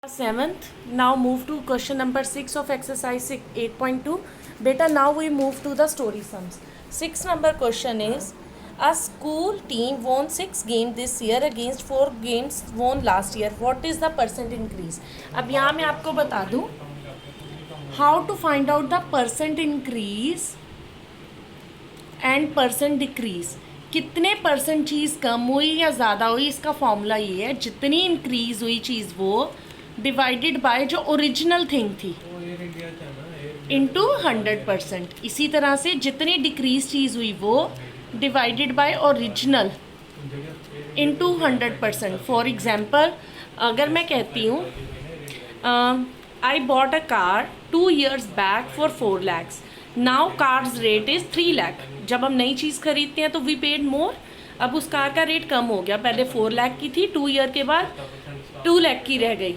7th. Now move to question number 6 of exercise 8.2. Beta, now we move to the story sums. 6 number question is, a school team won 6 games this year against 4 games won last year. What is the percent increase? अब यहाँ मैं आपको बता दूँ how to find out the percent increase and percent decrease. कितने percent चीज़ कम हुई या ज़्यादा हुई, इसका फॉर्मूला ये है, जितनी इंक्रीज़ हुई चीज़ वो डिवाइडेड बाय जो ओरिजिनल थिंग थी इंटू 100%. इसी तरह से जितनी डिक्रीज चीज़ हुई वो divided by original into 100%. For example, अगर मैं कहती हूँ I bought a car 2 years back for 4 lakhs. Now cars rate is 3 lakh. जब हम नई चीज़ खरीदते हैं तो वी पेड मोर. अब उस कार का रेट कम हो गया, पहले 4 lakh की थी, 2 year के बाद 2 lakh की रह गई,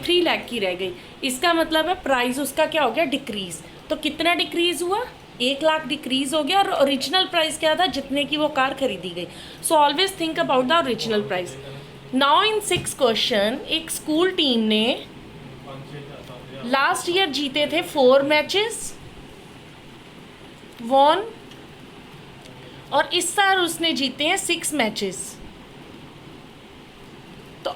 3 lakh की रह गई. इसका मतलब है प्राइस उसका क्या हो गया, डिक्रीज़. तो कितना डिक्रीज़ हुआ, 1 लाख डिक्रीज़ हो गया. और ओरिजिनल प्राइस क्या था, जितने की वो कार खरीदी गई. सो always think about the original price. Now in 6 question, एक स्कूल टीम ने लास्ट ईयर जीते थे 4 मैचेस वॉन, और इस साल उसने जीते हैं 6 मैचेस. तो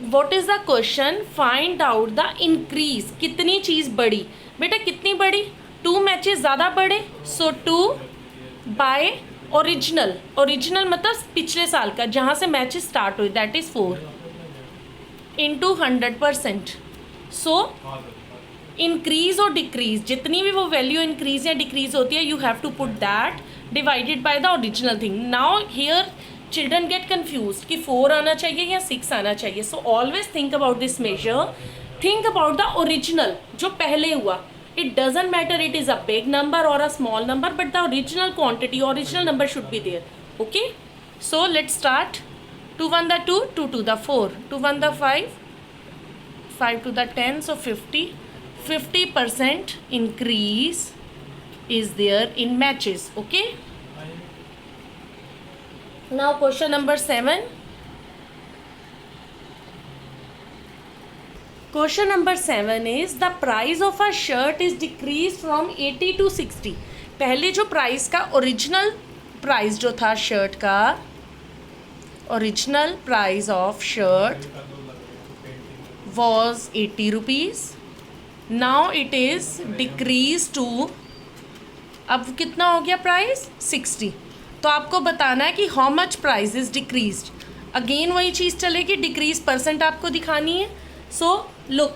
what is the question, find out the increase. कितनी चीज़ बढ़ी बेटा, कितनी बढ़ी, 2 मैचेस ज़्यादा बढ़े. सो 2 बाय ओरिजिनल. ओरिजिनल मतलब पिछले साल का, जहाँ से मैचेस स्टार्ट हुए, that is 4 into 100%. So increase और डिक्रीज, जितनी भी वो वैल्यू इंक्रीज या डिक्रीज होती है, you have to put that divided by the original thing. Now here children get confuse कि 4 आना चाहिए या 6 आना चाहिए. So always think about this measure, think about the original जो पहले हुआ. It doesn't matter it is a big number और अ small number, but the original quantity, original number should be there. Okay, so let's start. 2 1 the 2, 2 2 the 4, 2 1 the 5, 5 2 the 10, so 50% increase is there in matches. Okay, now question number 7. Question number 7 is, the price of a shirt is decreased from 80 to 60. पहले जो price का original price जो था shirt का, original price of shirt was 80 rupees. Now it is decreased to, अब कितना हो गया प्राइस, 60. तो आपको बताना है कि how much price is decreased. Again वही चीज़ चलेगी, डिक्रीज परसेंट आपको दिखानी है. सो लुक,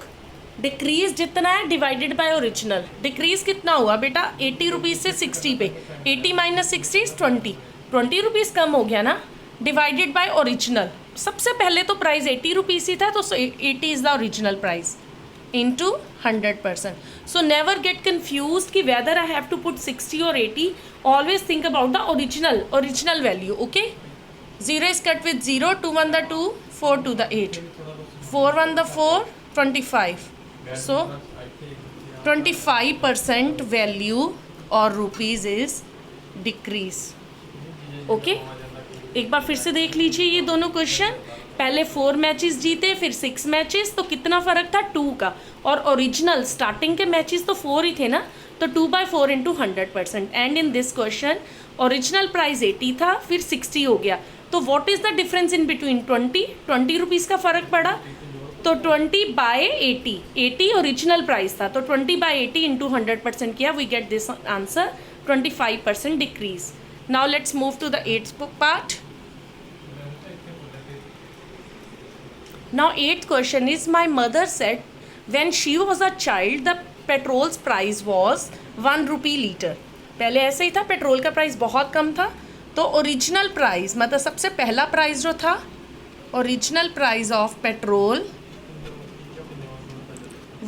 डिक्रीज जितना है डिवाइडेड बाय ओरिजिनल. डिक्रीज कितना हुआ बेटा, 80 रुपीज़ से 60 पे. 80 माइनस 60 इज 20 रुपीज़ कम हो गया ना, डिवाइडेड बाय ओरिजिनल. सबसे पहले तो प्राइस 80 रुपीज़ ही था, तो 80 is the original price into 100%. So never get confuse कि whether I have to put 60 और 80. Always think about the original value. Okay, 0 is cut with 0, 2 1 the 2, 4 2 the 8, 4 1 the 4, 25. So 25% value और rupees is decrease. Okay, एक बार फिर से देख लीजिए ये दोनों क्वेश्चन. पहले 4 मैचेस जीते, फिर 6 मैचेस, तो कितना फ़र्क था, 2 का. और ओरिजिनल स्टार्टिंग के मैचेस तो 4 ही थे ना, तो 2 by 4 into 100%. And in this question original price 80 था, फिर 60 हो गया. तो what is the difference in between, 20 rupees का फ़र्क पड़ा. तो 20 बाय 80 ओरिजिनल प्राइस था, तो 20 by 80 इंटू 100% किया, we get this answer, 25% decrease. Now let's move to the 8th part. Now 8th question is, my mother said when she was a child the petrol's price was 1 rupee liter. पहले ऐसे ही था, petrol का price बहुत कम था. तो original price मतलब सबसे पहला प्राइस जो था, original price of petrol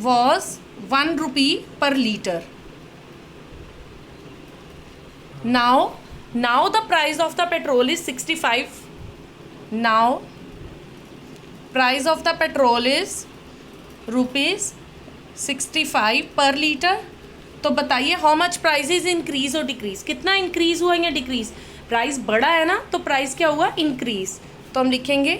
was 1 rupee per liter. Now the price of the petrol is 65. Now price of the petrol is rupees 65 per liter. तो बताइए how much price is increase और decrease, कितना increase हुआ या decrease. Price बढ़ा है ना, तो प्राइस क्या हुआ, इंक्रीज. तो हम लिखेंगे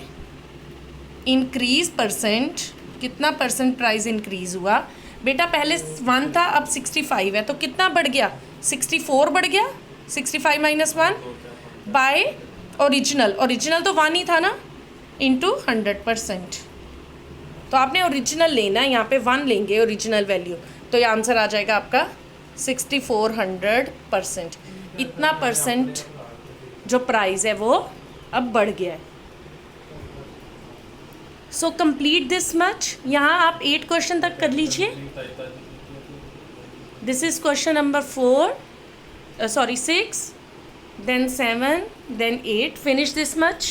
increase percent कितना परसेंट प्राइस इंक्रीज़ हुआ बेटा? पहले 1 था, अब 65 है, तो कितना बढ़ गया? 64 बढ़ गया। 65 माइनस 1 बाय ओरिजिनल तो 1 ही था ना, इंटू 100%। तो आपने ओरिजिनल लेना है, यहाँ पे 1 लेंगे ओरिजिनल वैल्यू, तो ये आंसर आ जाएगा आपका 6400%। इतना परसेंट जो प्राइस है वो अब बढ़ गया है। So complete this much. यहाँ आप 8 क्वेश्चन तक कर लीजिए। This is question number 6, then 7, then 8. Finish this much.